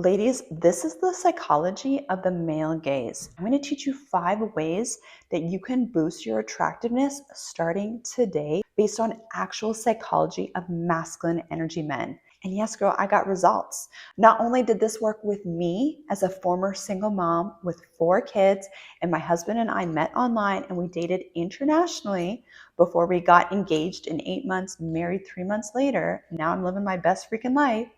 Ladies, this is the psychology of the male gaze. I'm going to teach you 5 ways that you can boost your attractiveness starting today based on actual psychology of masculine energy men. And yes, girl, I got results. Not only did this work with me as a former single mom with 4 kids, and my husband and I met online and we dated internationally before we got engaged in 8 months, married 3 months later. Now I'm living my best freaking life.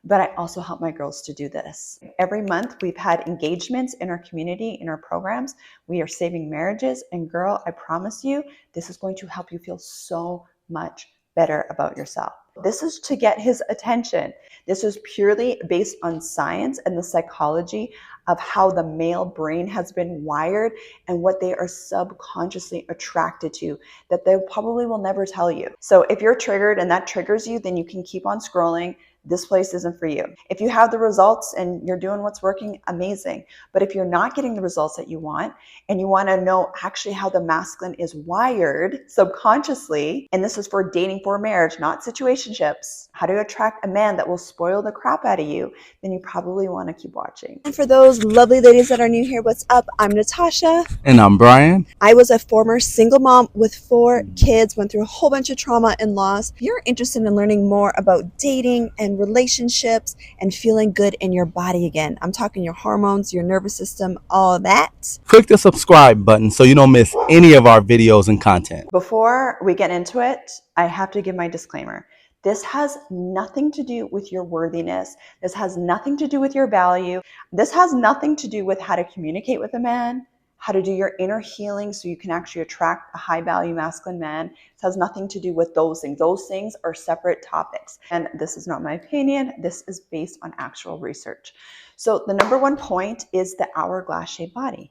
But I also help my girls to do this. Every month we've had engagements in our community, in our programs. We are saving marriages. And girl, I promise you, this is going to help you feel so much better about yourself. This is to get his attention. This is purely based on science and the psychology of how the male brain has been wired and what they are subconsciously attracted to that they probably will never tell you. So if you're triggered and that triggers you, then you can keep on scrolling. This place isn't for you. If you have the results and you're doing what's working, amazing. But if you're not getting the results that you want and you want to know actually how the masculine is wired subconsciously, and this is for dating for marriage, not situationships, how to attract a man that will spoil the crap out of you, then you probably want to keep watching. And for those lovely ladies that are new here, what's up? I'm Natasha. And I'm Brian. I was a former single mom with 4 kids, went through a whole bunch of trauma and loss. If you're interested in learning more about dating and relationships and feeling good in your body again, I'm talking your hormones, your nervous system, all that. Click the subscribe button so you don't miss any of our videos and content. Before we get into it, I have to give my disclaimer. This has nothing to do with your worthiness. This has nothing to do with your value. This has nothing to do with how to communicate with a man, how to do your inner healing so you can actually attract a high value masculine man. It has nothing to do with those things. Those things are separate topics. And this is not my opinion. This is based on actual research. So the number 1 point is the hourglass shaped body.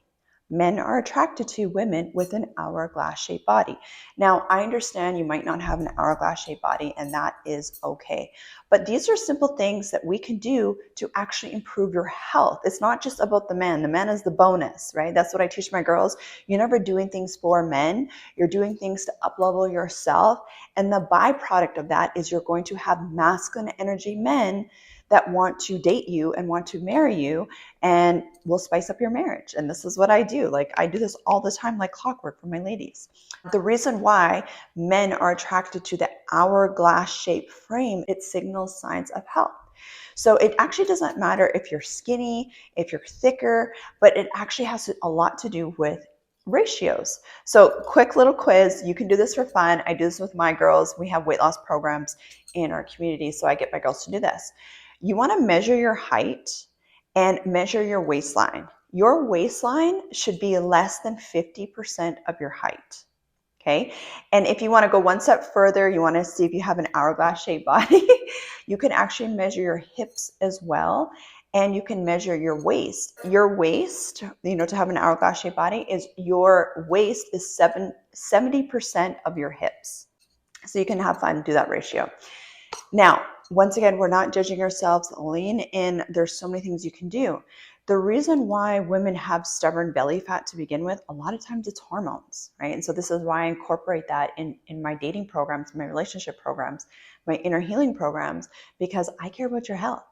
Men are attracted to women with an hourglass shaped body. Now, I understand you might not have an hourglass shaped body, and that is okay. But these are simple things that we can do to actually improve your health. It's not just about the man. The man is the bonus, right? That's what I teach my girls. You're never doing things for men. You're doing things to uplevel yourself. And the byproduct of that is you're going to have masculine energy men that want to date you and want to marry you and will spice up your marriage. And this is what I do. Like, I do this all the time, like clockwork for my ladies. The reason why men are attracted to the hourglass shaped frame, it signals signs of health. So it actually doesn't matter if you're skinny, if you're thicker, but it actually has a lot to do with ratios. So quick little quiz. You can do this for fun. I do this with my girls. We have weight loss programs in our community. So I get my girls to do this. You want to measure your height and measure your waistline. Your waistline should be less than 50% of your height. Okay. And if you want to go one step further, you want to see if you have an hourglass shaped body, you can actually measure your hips as well. And you can measure your waist. Your waist, to have an hourglass shaped body is your waist is 70% of your hips. So you can have fun, do that ratio. Now, once again, we're not judging ourselves. Lean in. There's so many things you can do. The reason why women have stubborn belly fat to begin with, a lot of times it's hormones, right? And so this is why I incorporate that in my dating programs, my relationship programs, my inner healing programs, because I care about your health.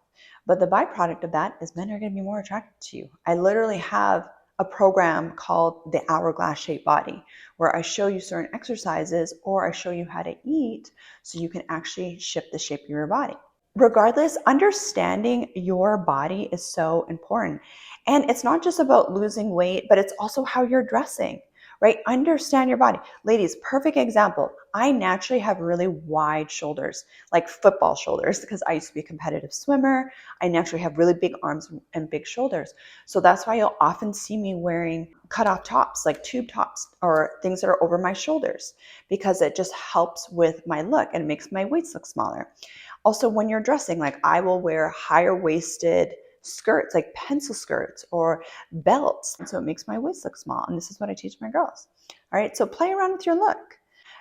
But the byproduct of that is men are going to be more attracted to you. I literally have a program called the Hourglass Shaped Body, where I show you certain exercises or I show you how to eat so you can actually shift the shape of your body. Regardless, understanding your body is so important. And it's not just about losing weight, but it's also how you're dressing, right? Understand your body. Ladies, perfect example. I naturally have really wide shoulders, like football shoulders, because I used to be a competitive swimmer. I naturally have really big arms and big shoulders. So that's why you'll often see me wearing cutoff tops, like tube tops, or things that are over my shoulders, because it just helps with my look and it makes my waist look smaller. Also, when you're dressing, like I will wear higher waisted skirts, like pencil skirts or belts. And so it makes my waist look small. And this is what I teach my girls. All right, so play around with your look.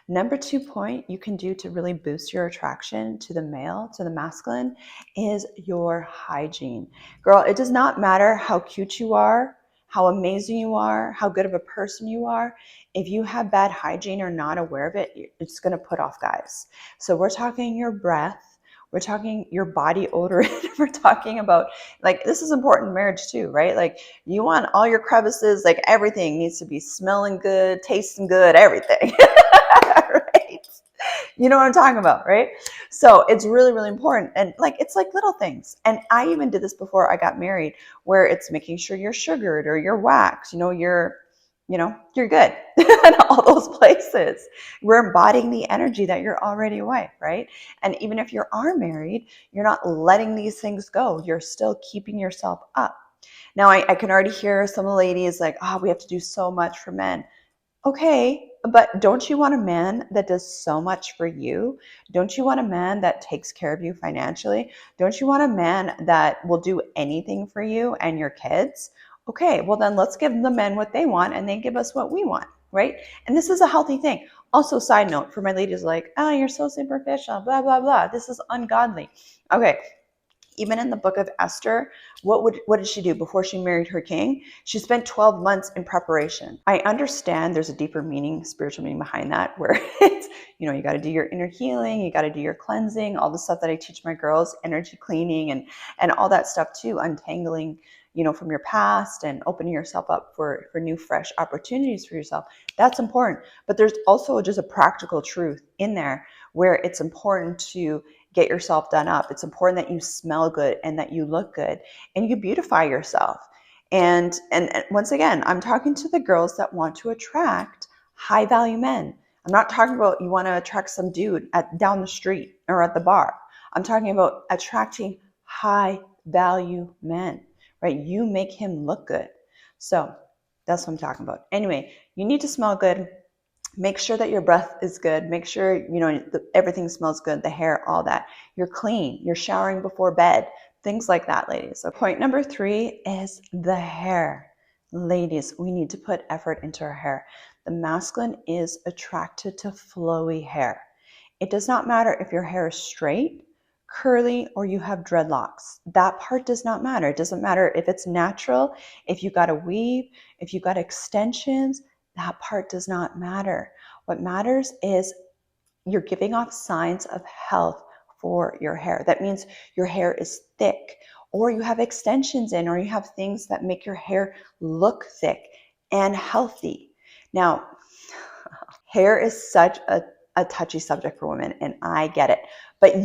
Number 2 point you can do to really boost your attraction to the male, to the masculine, is your hygiene. Girl, it does not matter how cute you are, how amazing you are, how good of a person you are. If you have bad hygiene or not aware of it, it's going to put off guys. So we're talking your breath. We're talking your body odor. We're talking about, like, this is important in marriage too, right? Like, you want all your crevices, like everything needs to be smelling good, tasting good, everything. Right? You know what I'm talking about, right? So it's really, really important. And like, it's like little things. And I even did this before I got married, where it's making sure you're sugared or you're waxed, you're good in all those places. We're embodying the energy that you're already a wife, right? And even if you are married, you're not letting these things go. You're still keeping yourself up. Now, I can already hear some of the ladies like, oh, we have to do so much for men. Okay, but don't you want a man that does so much for you? Don't you want a man that takes care of you financially? Don't you want a man that will do anything for you and your kids? Okay, well then let's give the men what they want and they give us what we want, right? And this is a healthy thing. Also, side note for my ladies like, oh, you're so superficial, blah, blah, blah. This is ungodly. Okay, even in the book of Esther, what did she do before she married her king? She spent 12 months in preparation. I understand there's a deeper meaning, spiritual meaning behind that, where it's, you got to do your inner healing, you got to do your cleansing, all the stuff that I teach my girls, energy cleaning and all that stuff too, untangling, from your past and opening yourself up for new, fresh opportunities for yourself. That's important. But there's also just a practical truth in there where it's important to get yourself done up. It's important that you smell good and that you look good and you beautify yourself. And once again, I'm talking to the girls that want to attract high value men. I'm not talking about you want to attract some dude down the street or at the bar. I'm talking about attracting high value men, right? You make him look good. So that's what I'm talking about. Anyway, you need to smell good. Make sure that your breath is good. Make sure, everything smells good, the hair, all that. You're clean. You're showering before bed. Things like that, ladies. So point number 3 is the hair. Ladies, we need to put effort into our hair. The masculine is attracted to flowy hair. It does not matter if your hair is straight, curly, or you have dreadlocks. That part does not matter. It doesn't matter if it's natural, if you got a weave, if you got extensions. That part does not matter. What matters is you're giving off signs of health for your hair. That means your hair is thick, or you have extensions in, or you have things that make your hair look thick and healthy. Now, hair is such a touchy subject for women, and I get it. But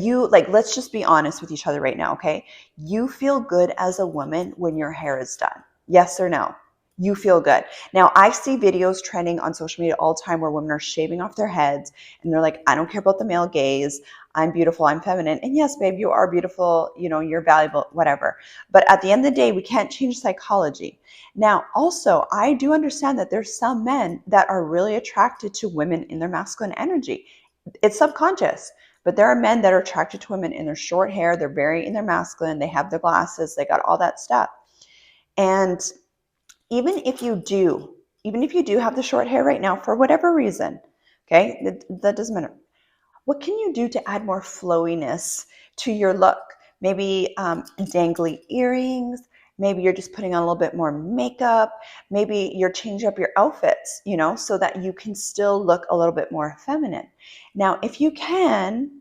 let's just be honest with each other right now, okay? You feel good as a woman when your hair is done. Yes or no? You feel good. Now, I see videos trending on social media all the time where women are shaving off their heads and they're like, I don't care about the male gaze. I'm beautiful. I'm feminine. And yes, babe, you are beautiful. You're valuable, whatever. But at the end of the day, we can't change psychology. Now, also, I do understand that there's some men that are really attracted to women in their masculine energy. It's subconscious. But there are men that are attracted to women in their short hair. They're very in their masculine. They have their glasses. They got all that stuff. And even if you do have the short hair right now for whatever reason, okay, that doesn't matter. What can you do to add more flowiness to your look? Maybe dangly earrings. Maybe you're just putting on a little bit more makeup. Maybe you're changing up your outfits, so that you can still look a little bit more feminine. Now, if you can,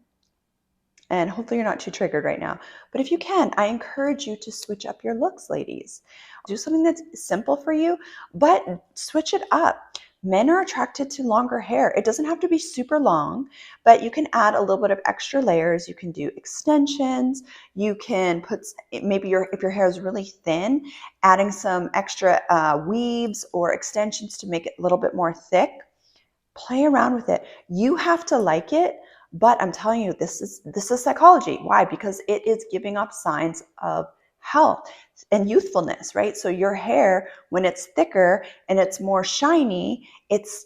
and hopefully you're not too triggered right now, but if you can, I encourage you to switch up your looks, ladies. Do something that's simple for you, but switch it up. Men are attracted to longer hair. It doesn't have to be super long, but you can add a little bit of extra layers. You can do extensions. You can put, maybe if your hair is really thin, adding some extra weaves or extensions to make it a little bit more thick. Play around with it. You have to like it, but I'm telling you, this is psychology. Why? Because it is giving off signs of health and youthfulness, right? So your hair, when it's thicker and it's more shiny,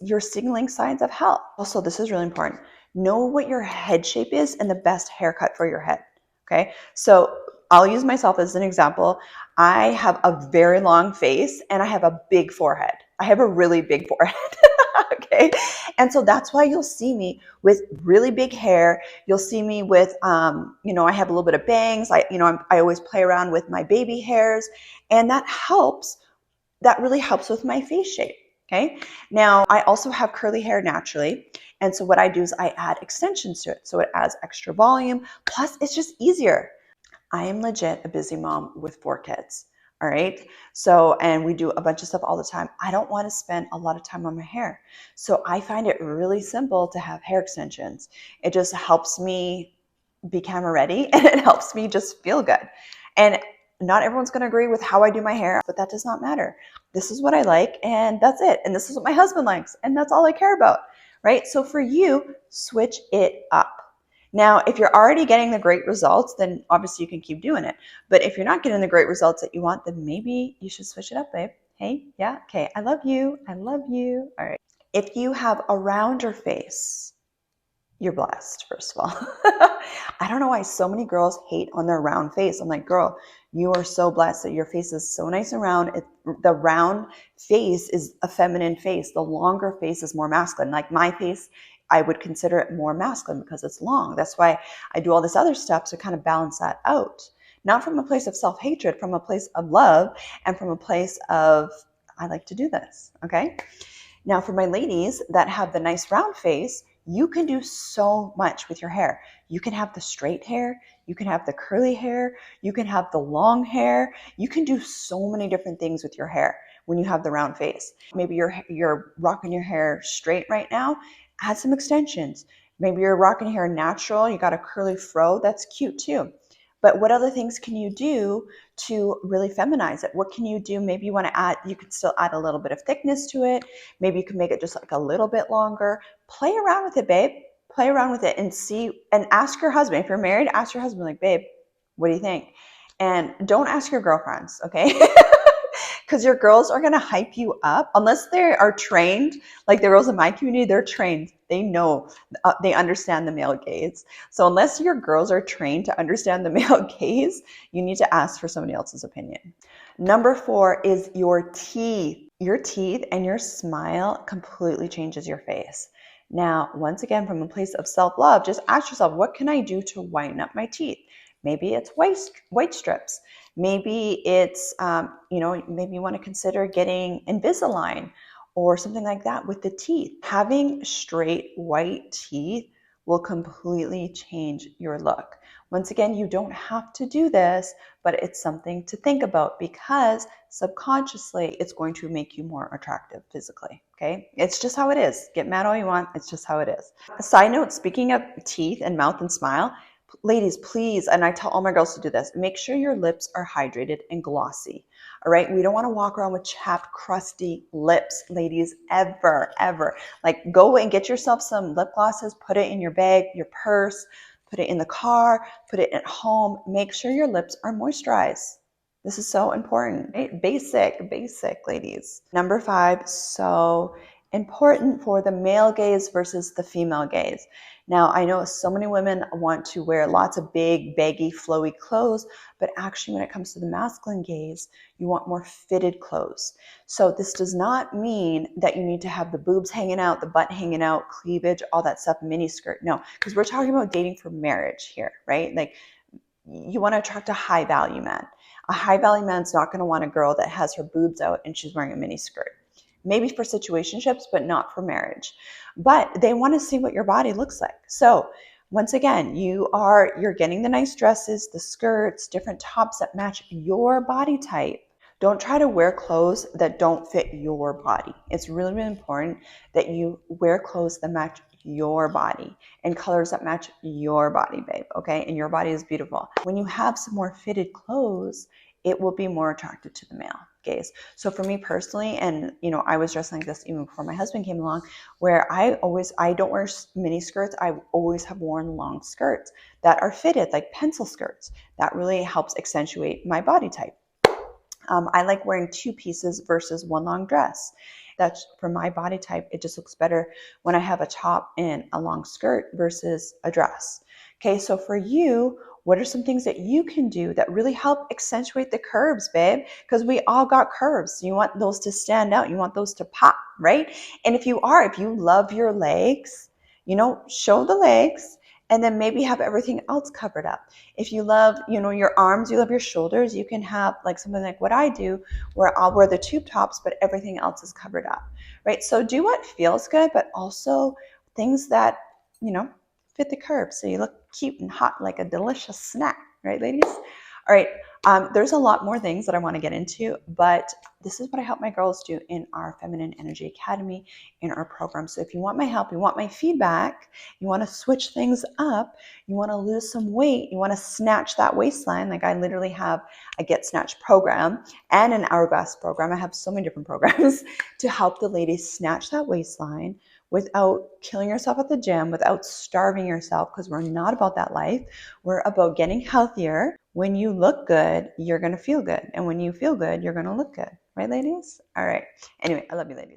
you're signaling signs of health. Also, this is really important. Know what your head shape is and the best haircut for your head. Okay. So I'll use myself as an example. I have a very long face and I have a big forehead. I have a really big forehead. Okay. And so that's why you'll see me with really big hair. You'll see me with, I have a little bit of bangs. I always play around with my baby hairs, and that really helps with my face shape. Okay. Now I also have curly hair naturally. And so what I do is I add extensions to it. So it adds extra volume. Plus it's just easier. I am legit a busy mom with 4 kids. All right. So, and we do a bunch of stuff all the time. I don't want to spend a lot of time on my hair. So I find it really simple to have hair extensions. It just helps me be camera ready and it helps me just feel good. And not everyone's going to agree with how I do my hair, but that does not matter. This is what I like and that's it. And this is what my husband likes and that's all I care about, right? So for you, switch it up. Now, if you're already getting the great results, then obviously you can keep doing it. But if you're not getting the great results that you want, then maybe you should switch it up, babe. Hey, yeah, okay, I love you. I love you. All right. If you have a rounder face, you're blessed, first of all. I don't know why so many girls hate on their round face. I'm like, girl, you are so blessed that your face is so nice and round. The round face is a feminine face. The longer face is more masculine. Like my face, I would consider it more masculine because it's long. That's why I do all this other stuff to kind of balance that out. Not from a place of self-hatred, from a place of love and from a place of, I like to do this, okay? Now for my ladies that have the nice round face, you can do so much with your hair. You can have the straight hair, you can have the curly hair, you can have the long hair. You can do so many different things with your hair when you have the round face. Maybe you're rocking your hair straight right now, add some extensions. Maybe you're rocking hair natural, you got a curly fro, that's cute too. But what other things can you do to really feminize it? What can you do? Maybe you want to add, you could still add a little bit of thickness to it. Maybe you can make it just like a little bit longer. Play around with it, babe. Play around with it and see, and ask your husband. If you're married, ask your husband, like, babe, what do you think? And don't ask your girlfriends, okay? Because your girls are going to hype you up unless they are trained. Like the girls in my community, they're trained. They know, they understand the male gaze. So unless your girls are trained to understand the male gaze, you need to ask for somebody else's opinion. Number 4 is your teeth. Your teeth and your smile completely changes your face. Now, once again, from a place of self-love, just ask yourself, what can I do to whiten up my teeth? Maybe it's white strips. Maybe it's, maybe you want to consider getting Invisalign or something like that with the teeth. Having straight white teeth will completely change your look. Once again, you don't have to do this, but it's something to think about because subconsciously it's going to make you more attractive physically, okay? It's just how it is. Get mad all you want. It's just how it is. A side note, speaking of teeth and mouth and smile, ladies, please, and I tell all my girls to do this, make sure your lips are hydrated and glossy. All right. We don't want to walk around with chapped, crusty lips, ladies, ever, ever. Like go and get yourself some lip glosses, put it in your bag, your purse, put it in the car, put it at home. Make sure your lips are moisturized. This is so important. Right? Basic, ladies. Number 5, so important for the male gaze versus the female gaze. Now, I know so many women want to wear lots of big, baggy, flowy clothes, but actually when it comes to the masculine gaze, you want more fitted clothes. So this does not mean that you need to have the boobs hanging out, the butt hanging out, cleavage, all that stuff, mini skirt. No, because we're talking about dating for marriage here, right? Like you want to attract a high value man. A high value man's not going to want a girl that has her boobs out and she's wearing a mini skirt. Maybe for situationships, but not for marriage. But they want to see what your body looks like. So once again, you're getting the nice dresses, the skirts, different tops that match your body type. Don't try to wear clothes that don't fit your body. It's really, really important that you wear clothes that match your body and colors that match your body, babe, okay? And your body is beautiful. When you have some more fitted clothes, it will be more attractive to the male gaze. So for me personally, and I was dressing like this even before my husband came along, where I don't wear mini skirts. I always have worn long skirts that are fitted, like pencil skirts. That really helps accentuate my body type. I like wearing 2 pieces versus 1 long dress. That's for my body type. It just looks better when I have a top and a long skirt versus a dress. Okay, so for you, what are some things that you can do that really help accentuate the curves, babe? Because we all got curves. You want those to stand out. You want those to pop, right? And if you love your legs, show the legs and then maybe have everything else covered up. If you love, your arms, you love your shoulders, you can have like something like what I do, where I'll wear the tube tops, but everything else is covered up, right? So do what feels good, but also things that, fit the curve. So you look cute and hot like a delicious snack, right, ladies? All right. There's a lot more things that I want to get into, but this is what I help my girls do in our Feminine Energy Academy, in our program. So if you want my help, you want my feedback, you want to switch things up, you want to lose some weight, you want to snatch that waistline, like I literally have a Get Snatched program and an Hourglass program. I have so many different programs to help the ladies snatch that waistline without killing yourself at the gym, without starving yourself, because we're not about that life. We're about getting healthier. When you look good, you're going to feel good. And when you feel good, you're going to look good. Right, ladies? All right. Anyway, I love you, ladies.